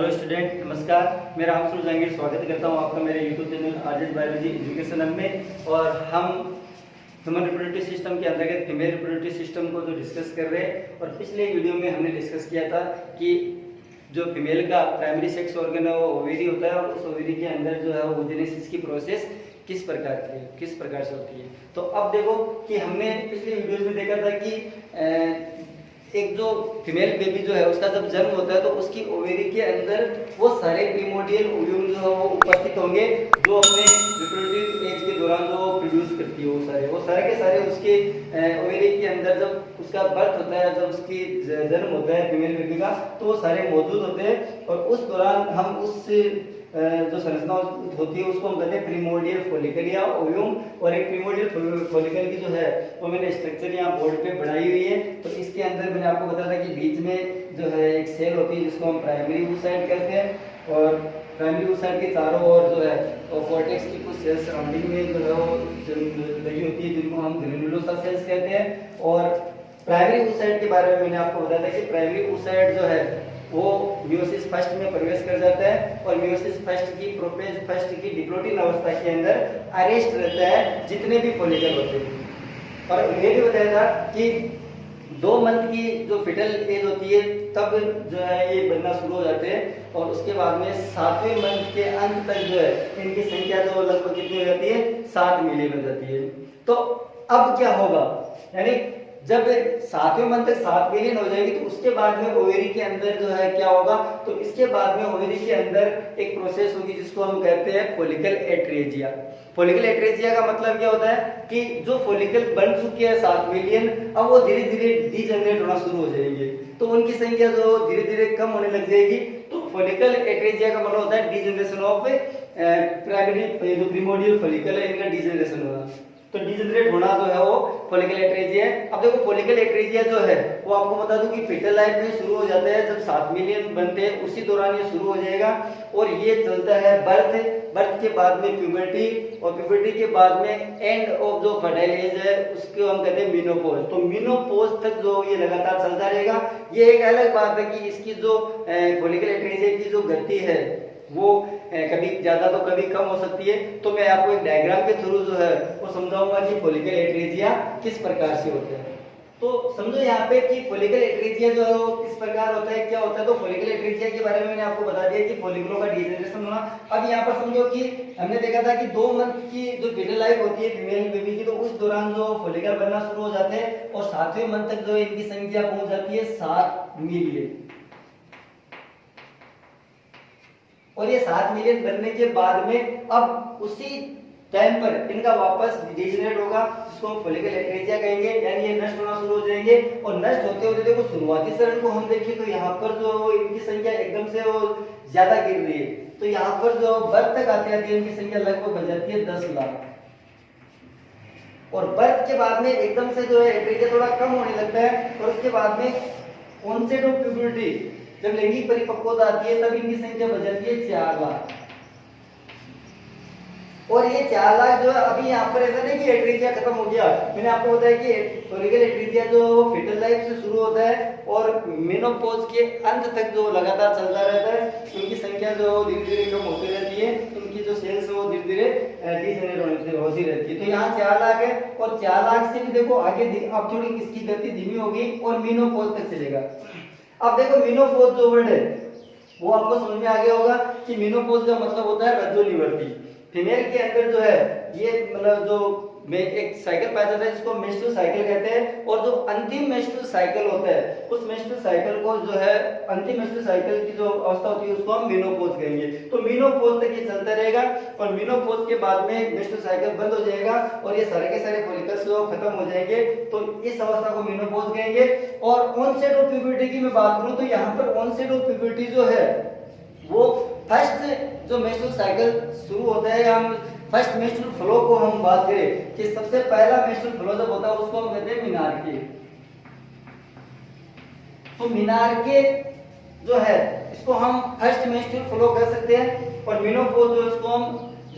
Hello student, नमस्कार। मेरा नाम सुरज जहांगीर, स्वागत करता हूं आपका मेरे YouTube channel RJS biology education hub में। और हम ह्यूमन रिप्रोडक्टिव सिस्टम के अंतर्गत फीमेल रिप्रोडक्टिव सिस्टम को जो डिस्कस कर रहे हैं। और पिछले वीडियो में हमने डिस्कस किया था कि जो फीमेल का प्राइमरी सेक्स ऑर्गन है वो ओवेरी होता है, और उस ओवेरी के अंदर जो है ओजेनेसिस की प्रोसेस किस प्रकार से होती है। तो अब देखो कि हमने पिछले वीडियो में देखा था कि एक जो फीमेल बेबी जो है उसका जब जन्म होता है तो उसकी ओवेरी के अंदर वो सारे प्रीमोर्डियल ओव्यूम जो है वो उपस्थित होंगे, जो अपने रिप्रोडक्टिव एज के दौरान जो प्रोड्यूस करती है वो सारे के सारे उसके ओवेरी के अंदर जब उसका बर्थ होता है, जब उसकी जन्म होता है फीमेल बेबी का, तो वो सारे मौजूद होते हैं। और उस दौरान हम उस जो संरचना होती है उसको हम कहते हैं प्रीमोर्डियल फॉलिकल या ओव्यूम। और एक प्रीमोर्डियल फॉलिकल की जो है वो मैंने स्ट्रक्चर यहाँ बोर्ड पे बनाई हुई है। तो इसके अंदर मैंने आपको बताया था कि बीच में जो है एक सेल होती है जिसको हम प्राइमरी oocyte कहते हैं। और प्राइमरी oocyte के चारों ओर जो है वो कॉर्टेक्स की कुछ सेल्स सराउंडिंग में जो है वो लगी होती है, जिनको हम ग्रेन्युलोसा सेल्स कहते हैं। और प्राइमरी oocyte के बारे में मैंने आपको बताया था कि प्राइमरी oocyte जो है वो मियोसिस फर्स्ट में प्रवेश कर जाता है, और मियोसिस फर्स्ट की प्रोपेज फर्स्ट की डिप्लोटिन अवस्था के अंदर अरेस्ट रहता है जितने भी फॉलिकल होते हैं। और ये भी बताया था कि 2 मंथ की जो फिटल एज होती है तब जो है ये बनना शुरू हो जाते हैं, और उसके बाद में 7वें मंथ के अंत तक जो है इनकी संख्या जो लगभग कितनी हो जाती है, 7 मिलियन हो जाती है। तो अब क्या होगा, यानी जब 7वें मंथ तक 7 मिलियन हो जाएगी तो उसके बाद में ओवेरी के अंदर जो है क्या होगा, तो इसके बाद में ओवेरी के अंदर एक प्रोसेस होगी जिसको हम कहते हैं फॉलिकल एट्रेजिया। फॉलिकल एट्रेजिया का मतलब क्या होता है कि जो फॉलिकल बन चुके हैं 7 मिलियन, अब वो धीरे धीरे डीजनरेट होना शुरू हो जाएंगे, तो उनकी संख्या जो धीरे धीरे कम होने लग जाएगी। तो फॉलिकल एट्रेजिया का मतलब होता है डीजनरेशन ऑफ प्राइमरी जो प्रीमोर्डियल फॉलिकल है इनका डीजनरेशन होना। तो डीजनरेट होना जो है वो फॉलिकल एट्रेजिया है। अब देखो फॉलिकल एट्रेजिया जो है वो आपको बता दूं कि फीटल लाइफ में शुरू हो जाता है, जब 7 मिलियन बनते हैं उसी दौरान ये शुरू हो जाएगा। और ये चलता है बर्थ के बाद में प्यूबर्टी, और प्यूबर्टी के बाद में एंड ऑफ जो फर्टाइल एज है उसको हम कहते हैं मीनोपॉज। तो मीनोपॉज तक जो ये लगातार चलता रहेगा। ये एक अलग बात है कि इसकी जो फॉलिकल एट्रेजिया की जो गति है वो कभी ज्यादा तो कभी कम हो सकती है। तो मैं आपको एक डायग्राम के थ्रू जो है वो समझाऊंगा कि फॉलिकल एट्रेजिया किस प्रकार से होता है। तो समझो यहाँ पे कि फॉलिकल एट्रेजिया जो है वो किस प्रकार होता है, क्या होता है। तो फॉलिकल एट्रेजिया के बारे में मैंने आपको बता दिया कि फॉलिकलों का डीजनरेशन होना। अब यहाँ पर समझो कि हमने देखा था कि 2 मंथ की जो फीटल लाइफ होती है फीमेल बेबी की, तो उस दौरान जो फॉलिकल बनना शुरू हो जाते हैं, और 7वें मंथ तक जो इनकी संख्या पहुंच जाती है 7 मिलियन। और ये 7 मिलियन बनने के बाद में अब उसी टाइम पर इनका वापस डीजनरेट होगा, जिसको हम फॉलिकल एट्रेजिया कहेंगे, यानी ये नष्ट होना शुरू हो जाएंगे। और नष्ट होते होते देखो शुरुआती चरण को हम देखें तो यहाँ पर जो इनकी संख्या एकदम से वो ज्यादा गिर रही है। तो यहाँ पर जो बर्थ तक आते आते इनकी संख्या लगभग बन जाती है 10 लाख। और बर्थ के बाद में एकदम से जो है एट्रेजिया थोड़ा कम होने लगता है, और उसके बाद में ऑनसेट ऑफ प्यूबर्टी, जब लैंगिक परिपक्वता आती है तब इनकी संख्या बढ़ जाती है 4 लाख। और ये 4 लाख जो है अभी यहाँ पर ऐसा नहीं कि एट्रेजिया खत्म हो गया। मैंने आपको बताया कि फॉलिकल एट्रेजिया जो फीटल लाइफ से शुरू होता है और मेनोपॉज के अंत तक जो लगातार चलता रहता है। इनकी संख्या जो धीरे धीरे कम होती रहती है, इनकी जो सेल्स वो धीरे धीरे डीजनरेट होती रहती है। तो यहाँ 4 लाख है, और 4 लाख से भी देखो आगे अब थोड़ी इसकी गति धीमी होगी और मेनोपॉज तक चलेगा। अब देखो मेनोपॉज जो वर्ड है वो आपको समझ में आ गया होगा कि मेनोपॉज का मतलब होता है रजोनिवृत्ति। फीमेल के अंदर जो है ये मतलब जो में एक साइकिल पाया जाता है जिसको मेंस्ट्रुअल साइकिल कहते हैं। और जो अंतिम मेंस्ट्रुअल साइकिल होता है उस मेंस्ट्रुअल साइकिल को जो है अंतिम मेंस्ट्रुअल साइकिल की जो अवस्था होती है उसको हम मेनोपॉज कहेंगे। तो मेनोपॉज तक ये चलता रहेगा, और मेनोपॉज के बाद में मेंस्ट्रुअल साइकिल बंद हो जाएगा और ये सारे के सारे फॉलिकल्स जो खत्म हो जाएंगे। तो इस अवस्था को मेनोपॉज कहेंगे। और ऑनसेट ऑफ प्यूबर्टी की मैं बात करूं तो यहाँ पर ऑनसेट ऑफ प्यूबर्टी जो है वो फर्स्ट जो मेंस्ट्रुअल साइकिल शुरू होता है, हम फर्स्ट मेंस्ट्रुअल फ्लो को हम बात करें कि सबसे पहला मेंस्ट्रुअल फ्लो जब होता है उसको हम कहते हैं मीनार्के। तो मीनार्के जो है इसको हम फर्स्ट मेंस्ट्रुअल फ्लो कह सकते हैं, और मेनोपॉज जो इसको हम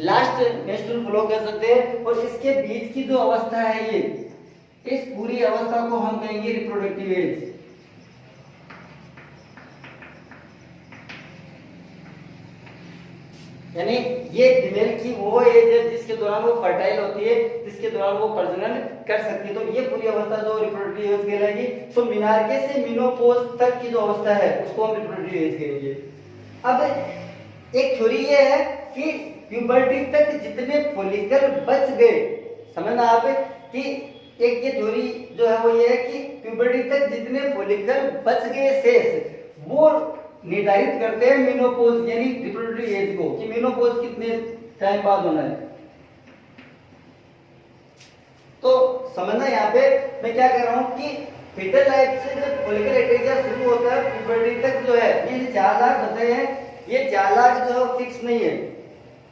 लास्ट मेंस्ट्रुअल फ्लो कह सकते हैं। और इसके बीच की जो अवस्था है ये, इस पूरी अवस्था को हम कहेंगे रिप्रोडक्टिव एज। यानी ये फीमेल की वो एज है जिसके दौरान वो फर्टाइल होती है, जिसके दौरान वो प्रजनन कर सकती है। तो ये पूरी अवस्था जो रिप्रोडक्टिव एज कहलाएगी। तो मेनार्के से मेनोपॉज तक की जो अवस्था है उसको हम रिप्रोडक्टिव एज कहेंगे। अब एक थ्योरी ये है कि प्यूबर्टी तक जितने फॉलिकल बच गए, समझना आप कि एक ये थ्योरी जो है वो ये है कि प्यूबर्टी तक जितने फॉलिकल बच गए शेष वो निर्धारित करते हैं मेनोपॉज यानी रिप्रोडक्टिव एज को, कि मेनोपॉज कितने टाइम बाद होना है। तो समझना यहाँ पे मैं क्या कह रहा हूँ कि फीटल लाइफ से जब फॉलिकल एटेरिया शुरू होता है प्यूबर्टी तक जो है ये 4 लाख बताए हैं, ये 4 लाख जो है फिक्स नहीं है।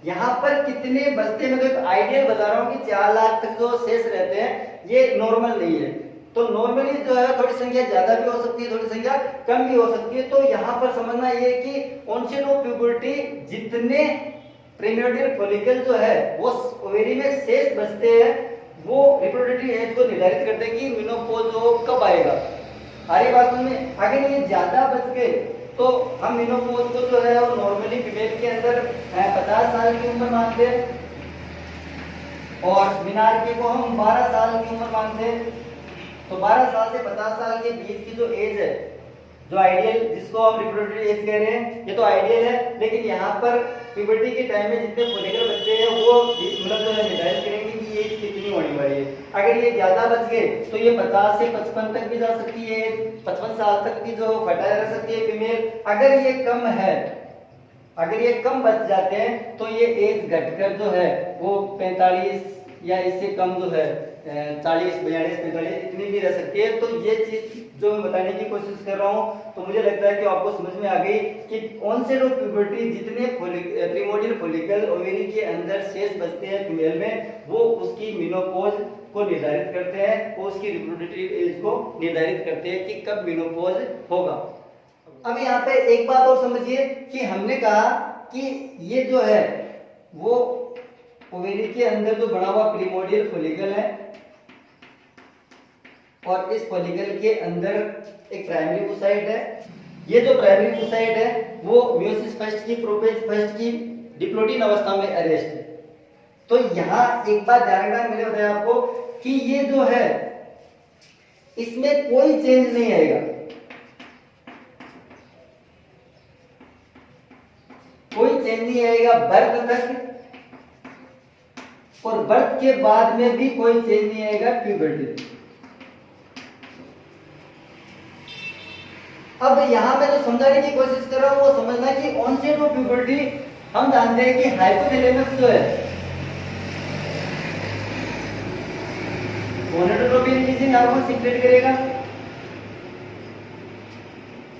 यहाँ पर कितने बचते हैं मैं तो एक आइडियल बता रहा हूँ कि 4 लाख तक जो शेष रहते हैं ये नॉर्मल नहीं है। तो नॉर्मली जो है थोड़ी संख्या ज्यादा भी हो सकती है, थोड़ी संख्या कम भी हो सकती है। तो यहाँ पर समझना ये है कि ऑनसेट ऑफ प्यूबर्टी जितने प्रीमोर्डियल फॉलिकल जो है वो ओवेरी में शेष बचते हैं वो रिप्रोडक्टिव एज को निर्धारित करते हैं कि मेनोपॉज कब आएगा। हमारी बात में अगर ये ज्यादा बच गए तो हम मेनोपॉज को जो है वो नॉर्मली फीमेल के अंदर 50 साल की उम्र मानते हैं और मेनार्के को हम 12 साल की उम्र मानते हैं। तो 12 साल से 50 साल के बीच की जो एज है, जो आइडियल जिसको हम रिप्रोडक्टिव एज कह रहे हैं, ये तो आइडियल है। लेकिन यहाँ पर प्यूबर्टी के टाइम में जितने फॉलिकल बच्चे हैं वो मतलब जो है निर्धारित करेंगे कि एज कितनी होने वाली है। अगर ये ज्यादा बच गए तो ये 50 से 55 तक भी जा सकती है, 55 साल तक की जो फर्टाइल रह सकती है फीमेल। अगर ये कम है, अगर ये कम बच जाते हैं तो ये एज घटकर जो है वो 45 या इससे कम जो है 40, 42, 45 इतनी भी रह सकती है। तो ये चीज जो मैं बताने की कोशिश कर रहा हूँ तो मुझे लगता है कि आपको समझ में आ गई कि ऑनसेट ऑफ प्यूबर्टी जितने प्रीमोर्डियल फॉलिकल ओवेरी के अंदर शेष बचते हैं फीमेल में वो उसकी मेनोपॉज को निर्धारित करते हैं, वो उसकी रिप्रोडक्टिव एज को निर्धारित करते हैं कि कब मेनोपॉज होगा। अब यहाँ पे एक बात और समझिए कि हमने कहा कि ये जो है वो ओवेरी के अंदर जो बना हुआ प्रीमोर्डियल फॉलिकल है और इस फॉलिकल के अंदर एक प्राइमरी oocyte है। ये जो प्राइमरी oocyte है वो मियोसिस फर्स्ट की प्रोपेज फर्स्ट की डिप्लोइडिन अवस्था में अरेस्ट है। तो यहाँ एक बात ध्यान रखना, मैंने बताया आपको कि ये जो है इसमें कोई चेंज नहीं आएगा, कोई चेंज नहीं आएगा बर्थ तक, और बर्थ के बाद में भी कोई चेंज नहीं आएगा प्यूबर्टी। अब यहां पे जो समझाने की कोशिश कर रहा हूं वो समझना कि ऑनसेट ऑफ प्यूबर्टी हम जानते हैं कि हाइपोथैलेमस जो है गोनाडोट्रोपिन रिलीजिंग हार्मोन सीक्रेट करेगा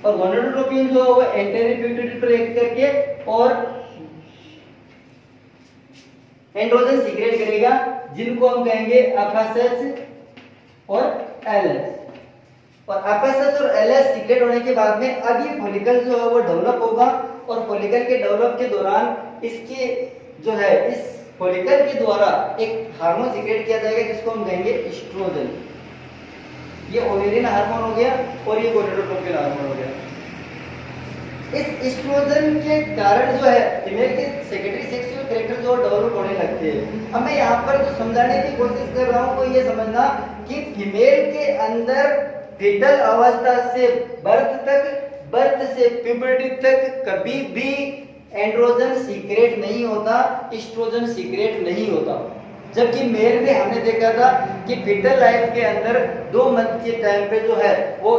और गोनाडोट्रोपिन जो है वो एंटेरियर पिट्यूटरी पर एक्ट करके और एंड्रोजन सीक्रेट करेगा जिनको हम कहेंगे एफएसएच और एलएच। और एफएसएच और एलएच सीक्रेट होने के बाद में अब ये फॉलिकल जो है वो डेवलप होगा और फॉलिकल के डेवलप के दौरान इसके जो है इस फॉलिकल के द्वारा एक हार्मोन सीक्रेट किया जाएगा जिसको हम कहेंगे एस्ट्रोजन। ये ओवेरियन हार्मोन हो गया और ये गोनाडोट्रोपिन हार्मोन हो गया। इस एस्ट्रोजन के कारण जो है फीमेल के सेकेंडरी सेक्सुअल कैरेक्टर जो डेवलप होने लगते हैं। अब मैं यहाँ पर जो समझाने की कोशिश कर रहा हूँ तो ये समझना कि फीमेल के अंदर फीटल अवस्था से बर्थ तक, बर्थ से प्यूबर्टी तक कभी भी एंड्रोजन सीक्रेट नहीं होता, एस्ट्रोजन सीक्रेट नहीं होता। जबकि मेल में हमने देखा था कि फीटल लाइफ के अंदर 2 मंथ के टाइम पे जो है वो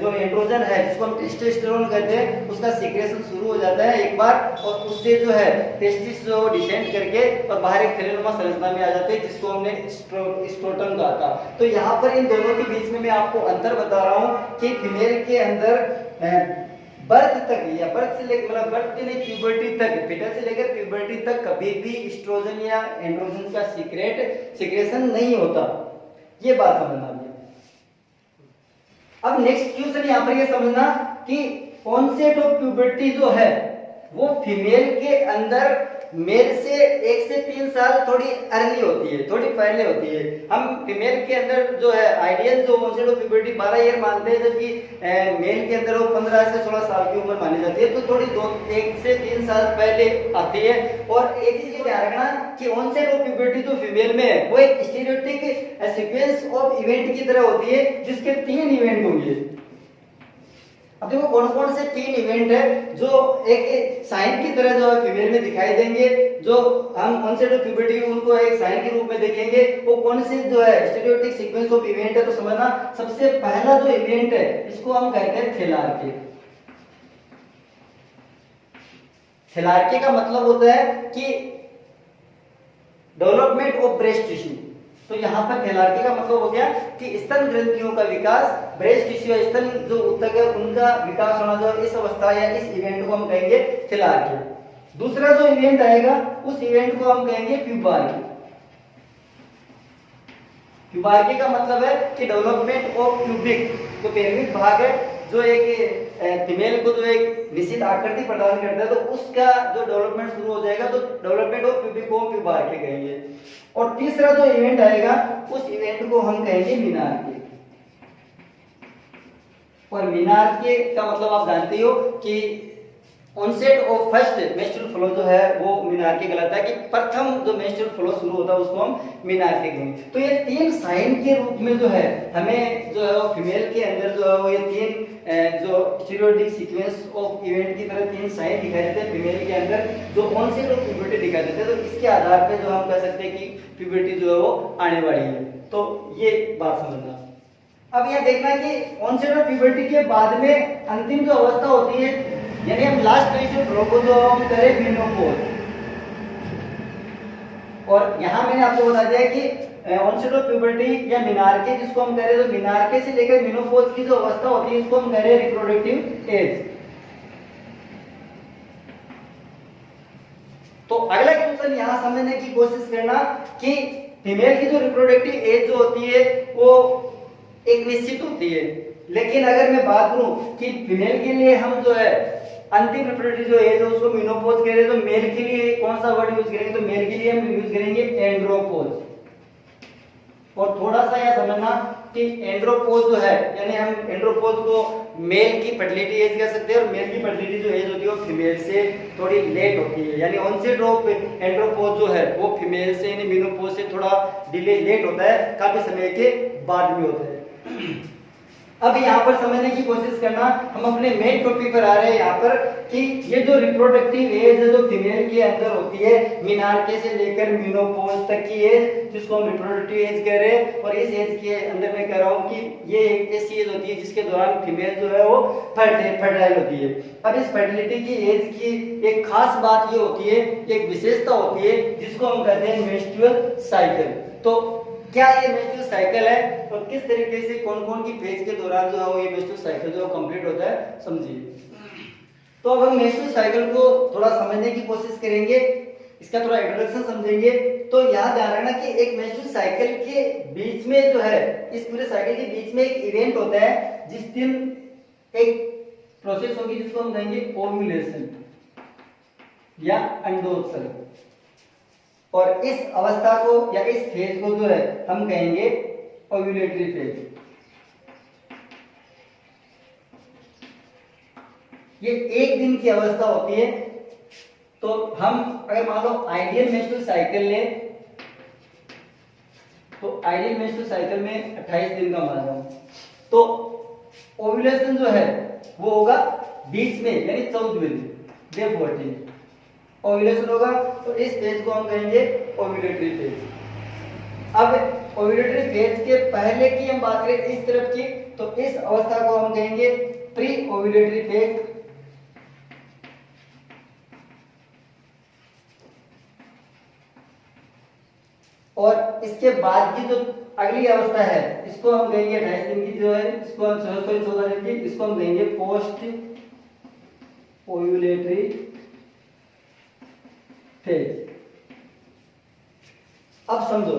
जो एंड्रोजन है जिसको हम टेस्टोस्टेरोन कहते हैं उसका सीक्रेशन शुरू हो जाता है एक बार और उससे जो है टेस्टिस जो डिसेंड करके और बाहर एक थैलेनुमा संरचना में आ जाते हैं जिसको हमने स्ट्रोटम कहा था। तो यहाँ पर इन दोनों के बीच में मैं आपको अंतर बता रहा हूँ कि फीमेल के अंदर बर्थ तक या बर्थ से लेकर मतलब बर्थ से लेकर प्यूबर्टी तक, फीटल से लेकर प्यूबर्टी तक कभी भी एस्ट्रोजन या एंड्रोजन का सीक्रेशन नहीं होता। ये बात समझना है। अब नेक्स्ट क्वेश्चन यहाँ पर ये समझना कि ऑनसेट ऑफ प्यूबर्टी जो है वो फीमेल के अंदर मेल से 1 से 3 साल थोड़ी अर्ली होती है, थोड़ी पहले होती है। हम फीमेल के अंदर जो है आइडियल जो ऑनसेट ऑफ प्यूबर्टी 12 ईयर मानते हैं, जबकि मेल के अंदर वो 15 से 16 साल की उम्र मानी जाती है। तो थोड़ी 1 से 3 साल पहले आती है। और एक चीज ध्यान रखना कि ऑनसेट ऑफ प्यूबर्टी जो फीमेल में है वो एक स्टीरियोटाइपिक सीक्वेंस ऑफ इवेंट की तरह होती है, जिसके 3 इवेंट होंगे। अब देखो कौन कौन से 3 इवेंट है जो एक साइन की तरह जो है फीमेल में दिखाई देंगे, जो हम ऑनसेट ऑफ प्यूबर्टी उनको एक साइन के रूप में देखेंगे। वो कौन से जो है स्टीरियोटाइपिक सीक्वेंस ऑफ इवेंट है, तो समझना सबसे पहला जो इवेंट है इसको हम कहते हैं थैलार्की। थैलार्की का मतलब होता है कि डेवलपमेंट ऑफ ब्रेस्ट टिश्यू। तो यहाँ पर थैलार्की का मतलब हो गया कि स्तन ग्रंथियों का विकास, ब्रेस्ट टिश्यू स्तन जो ऊतक है उनका विकास होना, जो इस अवस्था या इस इवेंट को हम कहेंगे थैलार्की। दूसरा जो इवेंट आएगा उस इवेंट को हम कहेंगे प्यूबार्की। प्यूबार्की का मतलब है कि डेवलपमेंट ऑफ प्यूबिक, जो पेल्विक भाग है जो एक फीमेल को जो एक निश्चित आकृति प्रदान करता है, तो उसका जो डेवलपमेंट शुरू हो जाएगा, तो डेवलपमेंट ऑफ प्यूबिक को प्यूबार्की कहेंगे। और तीसरा जो इवेंट आएगा उस इवेंट को हम कहेंगे मीनार्की। और मीनार्की का मतलब आप जानते हो कि onset of first menstrual flow जो है वो मीनार्की कहलाता है, कि प्रथम जो मेंस्ट्रुअल फ्लो शुरू होता है उसको हम मीनार्की कहेंगे। तो ये 3 साइन के रूप में जो है हमें जो है वो फीमेल के अंदर जो है वो ये 3 जो स्टीरियोटाइपिक सीक्वेंस ऑफ इवेंट की तरह 3 साइन दिखाई देते हैं फीमेल के अंदर, जो ऑनसेट ऑफ प्यूबर्टी दिखाई देते हैं। तो इसके आधार पे जो हम कह सकते हैं कि प्यूबर्टी जो है वो आने वाली है। तो ये बात समझना। अब यह देखना कि ऑनसेट ऑफ प्यूबर्टी के बाद में अंतिम जो अवस्था होती है, यानी हम लास्ट मेंस्ट्रुअल फ्लो को जो हम करें मेनोपॉज। और यहाँ मैंने आपको बता दिया कि ऑनसेट ऑफ प्यूबर्टी या मीनार्की जिसको हम कह रहे हैं, तो मीनार्की से लेकर मेनोपॉज की जो अवस्था होती है इसको हम कह रहे हैं रिप्रोडक्टिव एज। तो अगला क्वेश्चन यहाँ समझने की कोशिश करना कि फीमेल की जो रिप्रोडक्टिव एज जो होती है वो एक निश्चित होती है, लेकिन अगर मैं बात करूं कि फीमेल के लिए हम जो है अंतिम रिप्रोडक्टिव जो एज है उसको मेनोपॉज कह रहे हैं, तो मेल के लिए कौन सा वर्ड यूज करेंगे, तो मेल के लिए हम यूज करेंगे एंड्रोपोज। और थोड़ा सा यह समझना कि एंड्रोपोज जो है, यानी हम एंड्रोपोज को मेल की फर्टिलिटी एज कह सकते हैं, और मेल की फर्टिलिटी जो एज होती है वो फीमेल से थोड़ी लेट होती है। यानी ऑनसेट ऑफ एंड्रोपोज जो है वो फीमेल से यानी मेनोपॉज से थोड़ा डिले लेट होता है, काफी समय के बाद में होता है। अब यहाँ पर समझने की कोशिश करना, हम अपने मेन टॉपिक पर आ रहे हैं यहाँ पर कि ये जो रिप्रोडक्टिव एज है जो फीमेल के अंदर होती है, मीनार्की से लेकर मेनोपॉज तक की एज जिसको हम रिप्रोडक्टिव एज कह रहे हैं। और इस एज के अंदर मैं कह रहा हूँ कि ये एक ऐसी एज होती है जिसके दौरान फीमेल जो है वो फर्टाइल होती है। अब इस फर्टिलिटी की एज की एक खास बात ये होती है, एक विशेषता होती है जिसको हम कहते हैं मेंस्ट्रुअल साइकिल। तो क्या ये मेंस्ट्रुअल साइकिल है और किस तरीके से कौन कौन की फेज के दौरान जो है ये मेंस्ट्रुअल साइकिल जो कंप्लीट होता है, समझिए। तो अब हम मेंस्ट्रुअल साइकिल को थोड़ा समझने की कोशिश करेंगे, इसका थोड़ा इंट्रोडक्शन समझेंगे। तो याद ध्यान रखना कि एक मेंस्ट्रुअल साइकिल के बीच में जो है, इस पूरे साइकिल के बीच में एक इवेंट होता है जिस दिन एक प्रोसेस होगी जिसको हम कहेंगे ओव्यूलेशन या अंडोत्सर्ग। और इस अवस्था को या इस फेज को जो है हम कहेंगे ओव्यूलेटरी फेज। ये 1 दिन की अवस्था होती है। तो हम अगर मान लो आइडियल मेंस्ट्रुअल साइकिल लें, तो आइडियल मेंस्ट्रुअल साइकिल में 28 दिन का मान लो, तो ओव्यूलेशन जो है वो होगा बीच में, यानी 14वें दिन, डे 14 ओव्यूलेशन होगा। तो इस फेज को हम कहेंगे ओव्यूलेटरी फेज। अब ओव्यूलेटरी फेज के पहले की हम बात करें इस तरफ की, तो इस अवस्था को हम कहेंगे प्री ओव्यूलेटरी फेज। और इसके बाद की जो अगली अवस्था है इसको हम कहेंगे 28 दिन की जो है, इसको हम 14 दिन की, इसको हम कहेंगे पोस्ट ओव्यूलेटरी फेज। अब समझो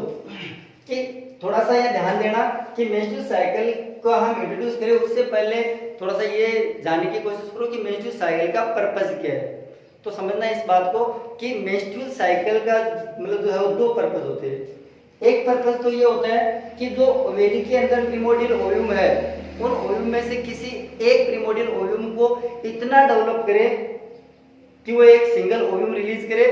कि थोड़ा सा ये ध्यान देना कि मेंस्ट्रुअल साइकिल को हम इंट्रोड्यूस करें उससे पहले थोड़ा सा ये जानने की कोशिश करो कि मेंस्ट्रुअल साइकिल का पर्पस क्या है। तो समझना इस बात को कि मेंस्ट्रुअल साइकिल का मतलब जो है वो दो पर्पस होते हैं। एक पर्पस तो ये होता है कि जो ओवेरी के अंदर प्रिमोडियल ओव्यूम है, उन ओव्यूम में से किसी एक प्रिमोडियल ओव्यूम को इतना डेवलप करे कि वो एक सिंगल ओव्यूम रिलीज करे,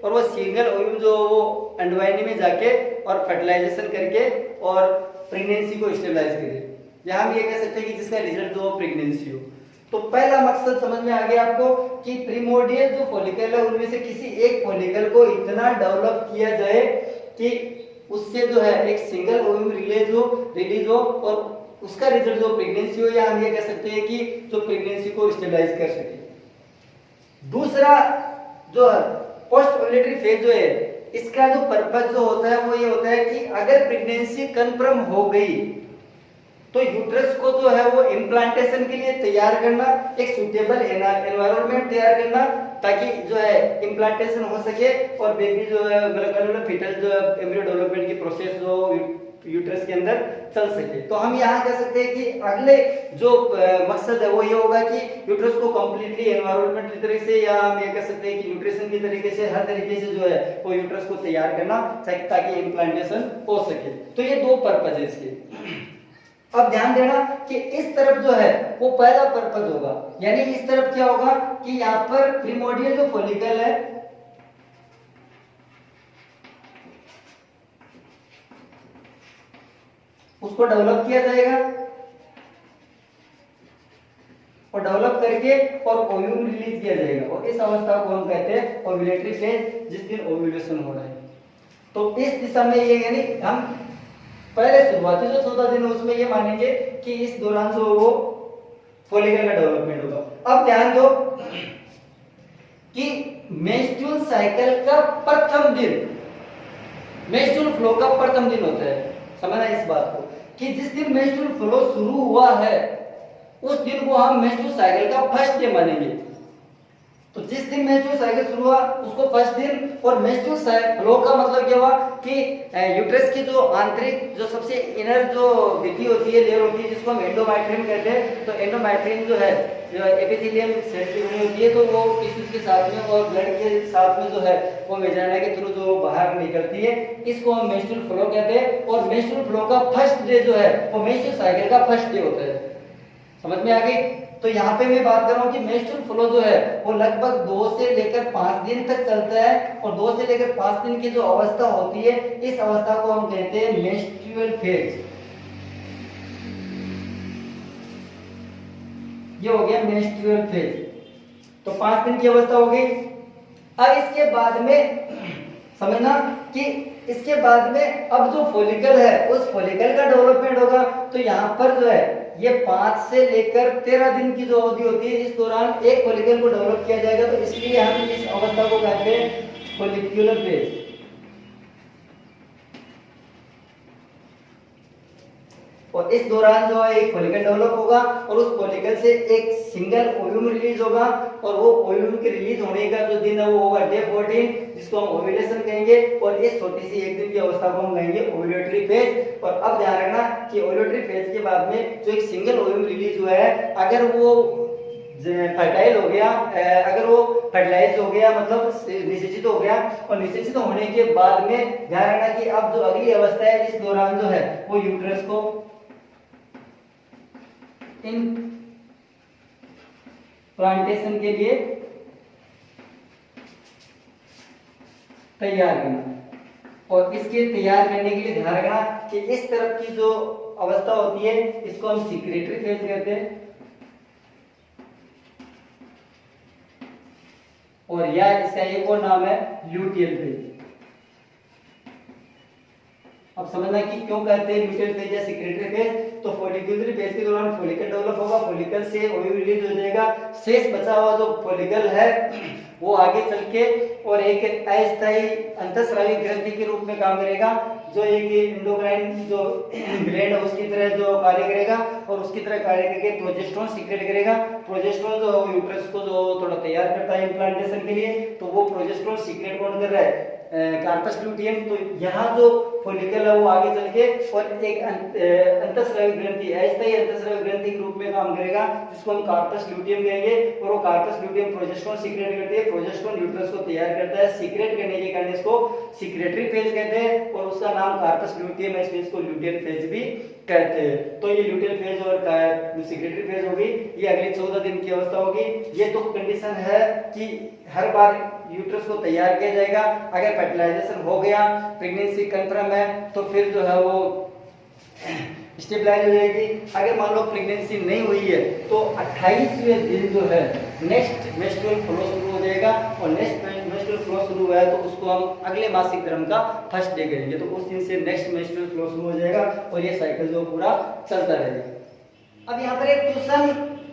और वो सिंगल ओव्यूम जो वो अंडवाहिनी में जाके और फर्टिलाइजेशन करके और प्रेगनेंसी को स्टेबलाइज करे। या हम ये कह सकते हैं कि जिसका रिजल्ट जो प्रेगनेंसी हो। तो पहला मकसद समझ में आ गया आपको कि प्रीमोर्डियल जो फॉलिकल है उनमें से किसी एक फॉलिकल को इतना डेवलप किया जाए कि उससे जो है एक सिंगल ओव्यूम रिलीज हो और उसका रिजल्ट जो प्रेगनेंसी हो, या हम ये कह सकते हैं कि जो प्रेगनेंसी को स्टेबलाइज कर सके। दूसरा जो पोस्ट ओव्यूलेटरी फेज जो है, इसका जो पर्पस जो होता है वो ये होता है कि अगर प्रेगनेंसी कंफर्म हो गई तो यूट्रस को जो है वो इम्प्लांटेशन के लिए तैयार करना, एक सूटेबल एनवायरनमेंट तैयार करना ताकि जो है इम्प्लांटेशन हो सके और बेबी जो है मतलब फीटल जो एम्ब्रियो डेवलपमेंट की प्रोसेस जो यूट्रस के अंदर चल सके। तो हम यहाँ कह सकते हैं कि अगले जो मकसद है वो ये होगा कि यूट्रस को कंप्लीटली एनवायरनमेंट की तरह से, या हम ये कह सकते हैं कि न्यूट्रिशन की तरीके से, हर तरीके से जो है वो यूट्रस को तैयार करना ताकि इम्प्लांटेशन हो सके। तो ये दो पर्पज है इसके। अब ध्यान देना कि इस तरफ जो है वो पहला पर्पस होगा, यानी इस तरफ क्या होगा कि यहाँ पर प्रीमोर्डियल जो फॉलिकल है उसको डेवलप किया जाएगा और डेवलप करके और ओव्यूम रिलीज किया जाएगा, और इस अवस्था को हम कहते हैं ओव्यूलेटरी फेज, जिस दिन ओव्यूलेशन हो रहा है। तो इस दिशा में ये यानी हम पहले शुरुआती जो 14 दिन उसमें ये मानेंगे कि इस दौरान जो वो फॉलिकल का डेवलपमेंट होगा। अब ध्यान दो कि मेंस्ट्रुअल साइकिल का प्रथम दिन, मेंस्ट्रुअल फ्लो का प्रथम दिन होता है। समझना इस बात को कि जिस दिन मेंस्ट्रुअल फ्लो शुरू हुआ है उस दिन को हम मेंस्ट्रुअल साइकिल का फर्स्ट डे मानेंगे। तो जिस दिन मेंस्ट्रुअल साइकिल शुरू हुआ उसको फर्स्ट दिन, और मेंस्ट्रुअल फ्लो का मतलब क्या हुआ कि यूट्रस की जो आंतरिक जो सबसे इनर जो भित्ति होती है, लेयर होती है, जिसको हम एंडोमेट्रियम कहते हैं। तो एंडोमेट्रियम जो है जो एपिथेलियम सेल की बनी होती है, तो वो टिश्यूज के साथ में और ब्लड के साथ में जो है वो वेजाइना के थ्रू जो बाहर निकलती है, इसको हम मेंस्ट्रुअल फ्लो कहते हैं। और मेंस्ट्रुअल फ्लो का फर्स्ट डे जो है वो मेंस्ट्रुअल साइकिल का फर्स्ट डे होता है। समझ में आ गई? तो यहाँ पे मैं बात कर रहा हूँ कि मेंस्ट्रुअल फ्लो जो है वो लगभग 2 से लेकर 5 दिन तक चलता है, और 2 से लेकर 5 दिन की जो अवस्था होती है इस अवस्था को हम कहते हैं मेंस्ट्रुअल फेज। ये हो गया मेंस्ट्रुअल फेज। तो 5 दिन की अवस्था हो गई। अब इसके बाद में समझना कि इसके बाद में अब जो फॉलिकल है उस फॉलिकल का डेवलपमेंट होगा। तो यहाँ पर जो है ये 5 से लेकर 13 दिन की जो अवधि होती है, इस दौरान एक फॉलिकल को डेवलप किया जाएगा। तो इसलिए हम इस अवस्था को कहते हैं फॉलिक्यूलर फेज। और इस दौरान जो है एक फॉलिकल डेवलप होगा और उस फॉलिकल से एक सिंगल ओव्यूम रिलीज होगा, और वो ओव्यूम के रिलीज होने का जो दिन है वो होगा डे 14, जिसको हम ओव्यूलेशन कहेंगे। और इस छोटी सी एक दिन की अवस्था को हम कहेंगे ओव्यूलेटरी फेज। और अब ध्यान रखना कि ओव्यूलेटरी फेज के बाद में जो एक सिंगल ओव्यूम रिलीज हुआ है, अगर वो फर्टाइल हो गया, अगर वो फर्टिलाइज हो गया मतलब निषेचित हो गया, और निषेचित होने के बाद में ध्यान रखना कि अब जो अगली अवस्था है इस दौरान जो है वो यूट्रस को इन प्लांटेशन के लिए तैयार करना। और इसके तैयार करने के लिए ध्यान रखना कि इस तरफ की जो अवस्था होती है इसको हम सिक्रेटरी फेज कहते हैं, और या इसका एक और नाम है ल्यूटियल फेज। अब समझना कि क्यों कहते हैं ल्यूटियल फेज या सिक्रेटरी फेज। तो फॉलिक्यूलरी फेज के दौरान फॉलिकल डेवलप होगा, फॉलिकल से ओव्यूम रिलीज हो जाएगा, शेष बचा हुआ जो फॉलिकल है वो आगे चल के और एक अस्थायी अंतःस्रावी ग्रंथि के रूप में काम करेगा, जो एक एंडोक्राइन जो ग्लैंड है उसकी तरह जो कार्य करेगा, और उसकी तरह कार्य करके प्रोजेस्टेरोन सीक्रेट करेगा। प्रोजेस्टेरोन जो यूट्रस को जो थोड़ा तैयार करता है इम्प्लांटेशन के लिए, तो वो प्रोजेस्टेरोन सीक्रेट कौन कर रहा है? Corpus luteum. तो यहाँ जो फॉलिकल है वो आगे चल के और एक अंतःस्रावी ग्रंथि, अस्थायी अंतःस्रावी ग्रंथि के रूप में काम करेगा, जिसको हम कार्पस ल्यूटियम कहेंगे। और वो कार्पस ल्यूटियम प्रोजेस्टेरोन सीक्रेट करती है, प्रोजेस्टेरोन यूट्रस को तैयार करता है, सीक्रेट करने के कारण इसको सीक्रेटरी फेज कहते हैं और उसका नाम कार्पस ल्यूटियम है, इसलिए इसको ल्यूटियन फेज भी कहते हैं। तो ये ल्यूटियन फेज और सीक्रेटरी फेज होगी, ये अगले 14 दिन की अवस्था होगी। ये तो कंडीशन है कि हर बार यूट्रस को तैयार किया जाएगा। अगर फर्टिलाइजेशन हो गया, प्रेगनेंसी कंफर्म है, तो फिर जो है वो स्टेबलाइज हो जाएगी। अगर मान लो प्रेगनेंसी नहीं हुई है तो 28वें दिन जो है नेक्स्ट मेंस्ट्रुअल फ्लो शुरू हो जाएगा और नेक्स्ट मेंस्ट्रुअल फ्लो शुरू हुआ है तो उसको हम अगले मासिक धर्म का फर्स्ट डे करेंगे, तो उस दिन से नेक्स्ट मेंस्ट्रुअल फ्लो शुरू हो जाएगा और ये साइकिल जो पूरा चलता रहेगा। अब यहाँ पर एक क्वेश्चन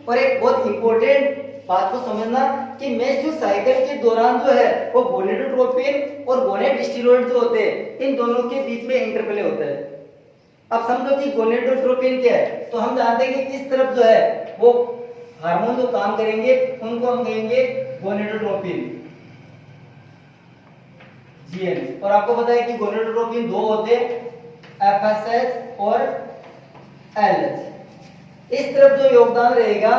और एक बहुत इंपॉर्टेंट बात को समझना कि मेंस्ट्रुअल साइकिल के दौरान जो है वो गोनेडोट्रोपिन और गोनेड स्टेरॉइड जो होते हैं इन दोनों के बीच में इंटरप्ले होता है। अब समझो कि गोनेडोट्रोपिन क्या है, तो हम जानते हैं कि इस तरफ जो है वो हार्मोन जो काम करेंगे उनको हम कहेंगे गोनेडोट्रोपिन जीएन। और आपको पता है कि गोनेडोट्रोपिन दो होते हैं, एफएसएच और एलएच। इस तरफ जो योगदान रहेगा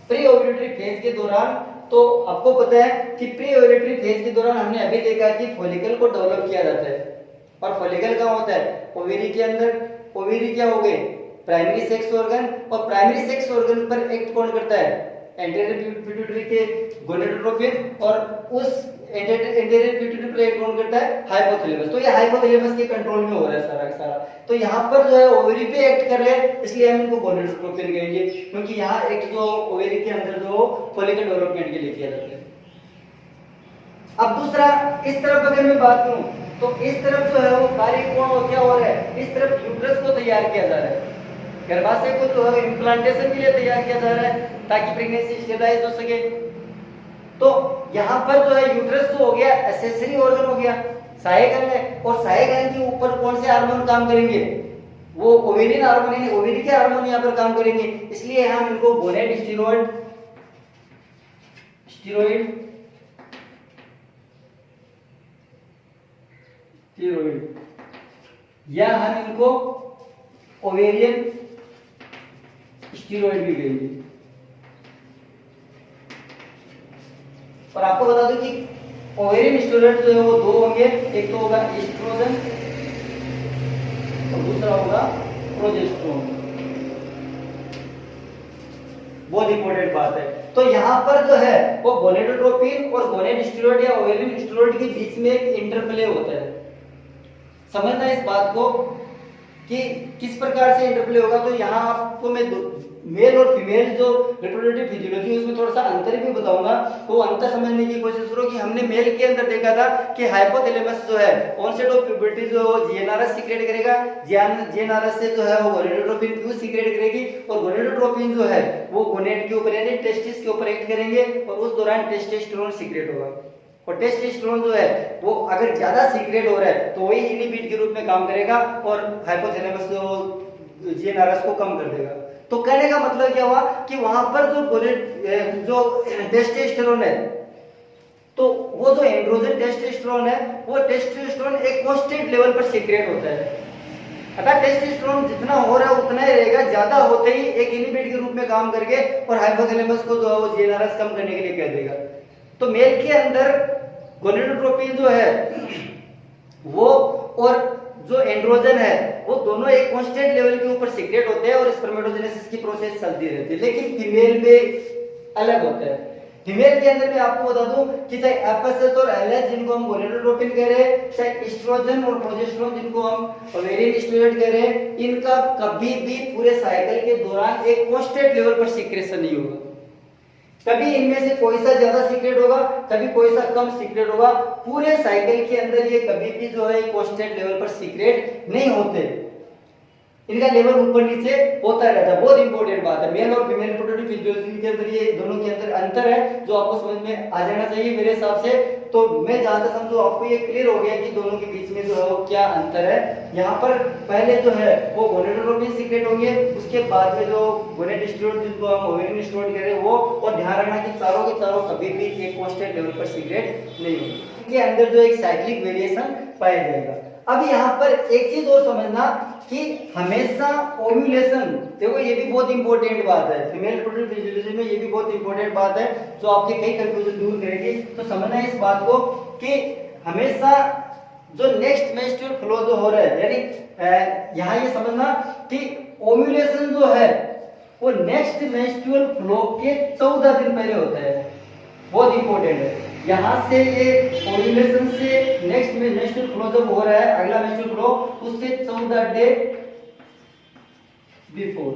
प्री ओव्यूलेटरी फेज के दौरान, तो आपको पता है कि प्री ओव्यूलेटरी फेज के दौरान हमने अभी देखा कि फॉलिकल को डेवलप किया जाता है और फॉलिकल कहाँ होता है, ओवेरी के अंदर। ओवेरी क्या हो गए, प्राइमरी सेक्स ऑर्गन, और प्राइमरी सेक्स ऑर्गन पर एक्ट कौन करता है, एंटीरियर पिट्यूटरी के गोनेडोट्रोपिन, और उस एंटीरियर पिट्यूटरी पर एक्ट कौन करता है, हाइपोथैलेमस। तो ये हाइपोथैलेमस के कंट्रोल में हो रहा है सारा का सारा। तो यहाँ पर जो है ओवेरी पे एक्ट कर रहे हैं, इसलिए हम इनको गोनेडोट्रोपिन कहेंगे, क्योंकि यहाँ एक्ट जो ओवेरी के अंदर जो फॉलिकल डेवलपमेंट के लिए किया जाता है। अब दूसरा, इस तरफ अगर मैं बात करूं तो इस तरफ जो है वो कार्य कौन क्या हो रहा है, इस तरफ यूट्रस को तैयार किया जा रहा है, गर्भाशय को जो है इम्प्लांटेशन के लिए तैयार किया जा रहा है ताकि प्रेगनेंसी स्टेबलाइज हो सके। तो यहाँ पर जो है यूट्रस जो हो गया एक्सेसरी ऑर्गन हो गया, सहायक अंग है, और सहायक अंग के ऊपर कौन से हार्मोन काम करेंगे, वो ओवेरियन हार्मोन है, ओवेरी के हार्मोन यहाँ पर काम करेंगे, इसलिए हम इनको गोनेड स्टेरॉइड या हम इनको ओवेरियन स्टेरॉइड भी कहेंगे। और आपको बता दूं कि ओवेरियन स्टेरॉइड जो है वो दो होंगे, एक तो होगा एस्ट्रोजन और दूसरा होगा प्रोजेस्टेरोन। बहुत इंपॉर्टेंट बात है। तो यहाँ पर जो है वो गोनेडोट्रोपिन और गोनेड स्टेरॉइड या ओवेरियन स्टेरॉइड के बीच में एक इंटरप्ले होता है। समझना इस बात को कि किस प्रकार से इंटरप्ले होगा। तो यहाँ आपको मैं मेल और फीमेल जो रिप्रोडक्टिव फिजियोलॉजी उसमें थोड़ा सा अंतर भी बताऊंगा, तो अंतर समझने की कोशिश करो कि हमने मेल के अंदर देखा था कि हाइपोथैलेमस जो है ऑनसेट ऑफ प्यूबर्टी जो जीएनआरएस सीक्रेट करेगा, जीएनआरएस से जो है वो गोनेडोट्रोपिन क्यू सीक्रेट करेगी, और गोनेडोट्रोपिन जो है वो गोनेड के ऊपर यानी टेस्टिस के ऊपर एक्ट करेंगे और उस दौरान टेस्टोस्टेरोन सीक्रेट होगा। और टेस्टोस्टेरोन जो है वो अगर ज्यादा सीक्रेट हो रहा है तो वही इनहिबिट के रूप में काम करेगा और हाइपोथैलेमस जो जीएनआरएस को कम कर देगा। तो कहने का मतलब क्या हुआ कि वहां पर जो टेस्टोस्टेरोन है, तो वो जो एंड्रोजन टेस्टोस्टेरोन है वो टेस्टोस्टेरोन एक कांस्टेंट लेवल पर सीक्रेट होता है। अगर टेस्टोस्टेरोन जितना हो रहा है उतना ही रहेगा, ज्यादा होते ही एक इनहिबिट के रूप में काम करके और हाइपोथैलेमस को जो है वो जीएनआरएस कम करने के लिए कह देगा। तो मेल के अंदर गोनेडोट्रोपिन जो है वो और जो एंड्रोजन है वो दोनों एक कांस्टेंट लेवल के ऊपर सीक्रेट होते हैं और स्पर्मेटोजेनेसिस की प्रोसेस चलती रहती है, लेकिन फीमेल में अलग होता है। फीमेल के अंदर मैं आपको बता दूं कि चाहे एफएसएच और एलएच जिनको हम गोनेडोट्रोपिन कह रहे हैं, चाहे एस्ट्रोजन और प्रोजेस्टेरोन जिनको हम ओवेरियन स्टेरॉइड कह रहे हैं, इनका कभी भी पूरे साइकिल के दौरान एक कांस्टेंट लेवल पर सीक्रेशन नहीं होगा। कभी इनमें से कोई सा ज्यादा सीक्रेट होगा, कभी कोई सा कम सीक्रेट होगा। पूरे साइकिल के अंदर ये कभी भी जो है कांस्टेंट लेवल पर सीक्रेट नहीं होते, इनका लेवल ऊपर नीचे होता रहता है। बहुत इंपॉर्टेंट बात है। मेल और फीमेल रिप्रोडक्टिव फिजियोलॉजी के अंदर ये दोनों के अंदर अंतर है जो आपको समझ में आ जाना चाहिए मेरे हिसाब से। तो मैं जहां तक समझू आपको ये क्लियर हो गया कि दोनों के बीच में जो है वो क्या अंतर है। यहाँ पर पहले जो है वो गोनेडोट्रोपिन सीक्रेट होंगे, उसके बाद में जो गोनेड स्टेरॉइड जिनको हम ओवेरियन स्टेरॉइड कह रहे हैं वो, और ध्यान रखना कि चारों के चारों कभी भी एक कांस्टेंट लेवल पर सीक्रेट नहीं होंगे, इनके अंदर जो एक साइक्लिक वेरिएशन पाया जाएगा। अब यहाँ पर एक चीज और समझना कि हमेशा ओव्यूलेशन, देखो ये भी बहुत इंपॉर्टेंट बात है, फीमेल रिप्रोडक्टिव फिजियोलॉजी में ये भी बहुत इंपॉर्टेंट बात है जो आपके कई कंफ्यूजन दूर करेगी। तो समझना इस बात को कि हमेशा जो नेक्स्ट मेंस्ट्रुअल फ्लो जो हो रहा है, यानी यहाँ ये समझना कि ओव्यूलेशन जो है वो नेक्स्ट मेंस्ट्रुअल फ्लो के 14 दिन पहले होता है, बहुत इंपॉर्टेंट है। यहाँ से ये ओव्यूलेशन से नेक्स्ट मेंस्ट्रुअल फ्लो जब हो रहा है, अगला मेंस्ट्रुअल फ्लो, उससे 14 डे बिफोर।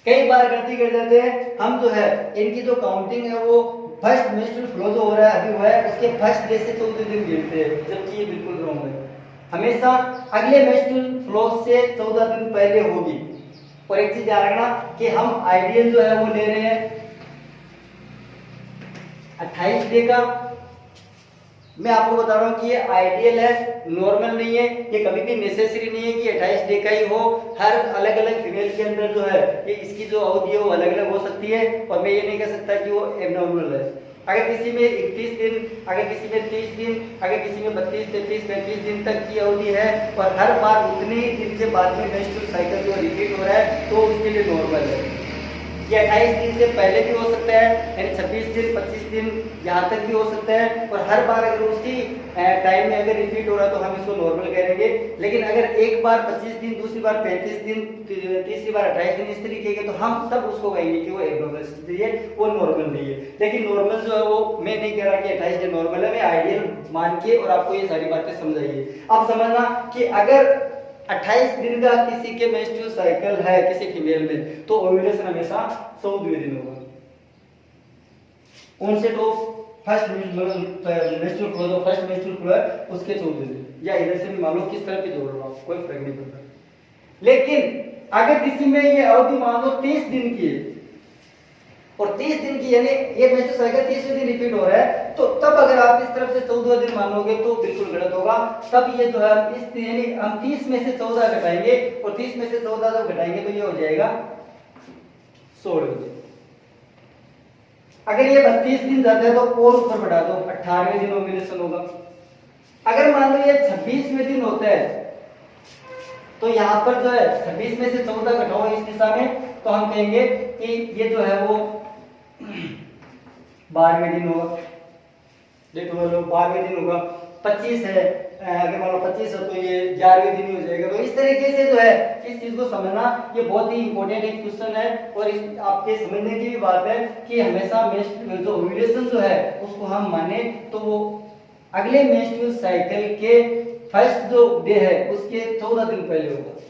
कई बार गलती कर जाते हैं हम, जो है इनकी जो काउंटिंग है वो फर्स्ट मेंस्ट्रुअल फ्लो जो हो रहा है अभी हुआ है उसके फर्स्ट डे से 14 दिन गिनते हैं, जबकि ये बिल्कुल रॉन्ग है। हमेशा अगले मेंस्ट्रुअल फ्लो से 14 दिन पहले होगी। और एक चीज ध्यान रखना कि हम आइडियल जो है वो ले रहे हैं 28 डे का। मैं आपको बता रहा हूँ कि ये आइडियल है, नॉर्मल नहीं है, ये कभी भी नेसेसरी नहीं है कि 28 डे का ही हो। हर अलग अलग फीमेल के अंदर जो है ये इसकी जो अवधि है वो अलग अलग हो सकती है, और मैं ये नहीं कह सकता कि वो एबनॉर्मल है। अगर किसी में 31 दिन, अगर किसी में 30 दिन, अगर किसी में 32, 33, 35 दिन तक की अवधि है और हर बार उतने ही दिन के बाद में मेंस्ट्रुअल साइकिल जो रिपीट हो रहा है तो उसके लिए नॉर्मल है। ये 28 दिन से पहले भी हो सकता है, यानी 26 दिन, 25 दिन यहाँ तक भी हो सकता है, और हर बार अगर उसी टाइम में अगर रिपीट हो रहा है तो हम इसको नॉर्मल कहेंगे। लेकिन अगर एक बार 25 दिन, दूसरी बार 35 दिन, तीसरी बार 28 दिन इस तरीके के, तो हम तब उसको कहेंगे कि वो एबनॉर्मल स्थिति है, वो नॉर्मल नहीं है। लेकिन नॉर्मल जो है वो मैं नहीं कह रहा कि 28 दिन नॉर्मल है, मैं आइडियल मान के और आपको ये सारी बातें समझाइए। अब समझना कि अगर 28 दिन का किसी के मेंस्ट्रुअल साइकिल है किसी फीमेल में, तो ओव्यूलेशन हमेशा 14वें दिन होगा। उनसे तो फर्स्ट मेंस्ट्रुअल फ्लो, जो फर्स्ट मेंस्ट्रुअल फ्लो है उसके 14वें दिन, या इधर से भी मान लो किस तरह पे जोड़ रहा हूं, कोई फर्क नहीं पड़ता। लेकिन अगर किसी में ये अवधि मान लो 30 दिन की है, और 30 दिन की यानी ये मेंस्ट्रुअल साइकिल 30वें दिन रिपीट हो रहा है, तो तब अगर आप इस तरफ से 14वां दिन मानोगे तो बिल्कुल गलत होगा। तब ये जो है इस यानी हम 30 में से 14 घटाएंगे, और 30 में से 14 जब घटाएंगे तो ये हो जाएगा 16वें दिन। अगर ये 32 दिन जाता है तो और ऊपर बढ़ा दो, 18वें दिन ओव्यूलेशन होगा। अगर मान लो ये 26वें दिन होता है, तो यहाँ पर जो है 26 में से 14 घटाओ इस दिशा में, तो हम कहेंगे कि ये जो है वो 12वें दिन होगा। देखो 12वें दिन होगा। 25 है, अगर मान लो 25 है तो ये 11वें दिन ही हो जाएगा। तो इस तरीके से जो है इस चीज को समझना ये बहुत ही इंपॉर्टेंट एक क्वेश्चन है, और आपके समझने की भी बात है कि हमेशा जो ओव्यूलेशन जो है उसको हम माने तो वो अगले मेंस्ट्रुअल साइकिल के फर्स्ट जो डे है उसके 14 दिन पहले होगा।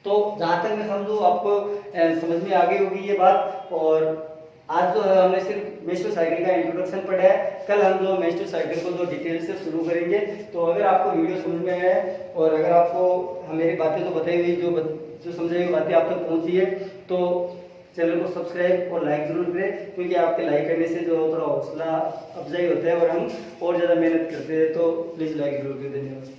तो जहां तक मैं समझू आपको समझ में आ गई होगी ये बात। और आज जो है हमने सिर्फ मेंस्ट्रुअल साइकिल का इंट्रोडक्शन पढ़ा है, कल हम जो मेंस्ट्रुअल साइकिल को जो डिटेल से शुरू करेंगे। तो अगर आपको वीडियो समझ में आया है और अगर आपको मेरी बातें जो बताई हुई जो समझाई हुई बातें आप तक पहुंची है, तो चैनल को सब्सक्राइब और लाइक जरूर करें, क्योंकि आपके लाइक करने से जो थोड़ा हौसला अफजाई होता है और हम और ज़्यादा मेहनत करते हैं। तो प्लीज़ लाइक जरूर करें। धन्यवाद।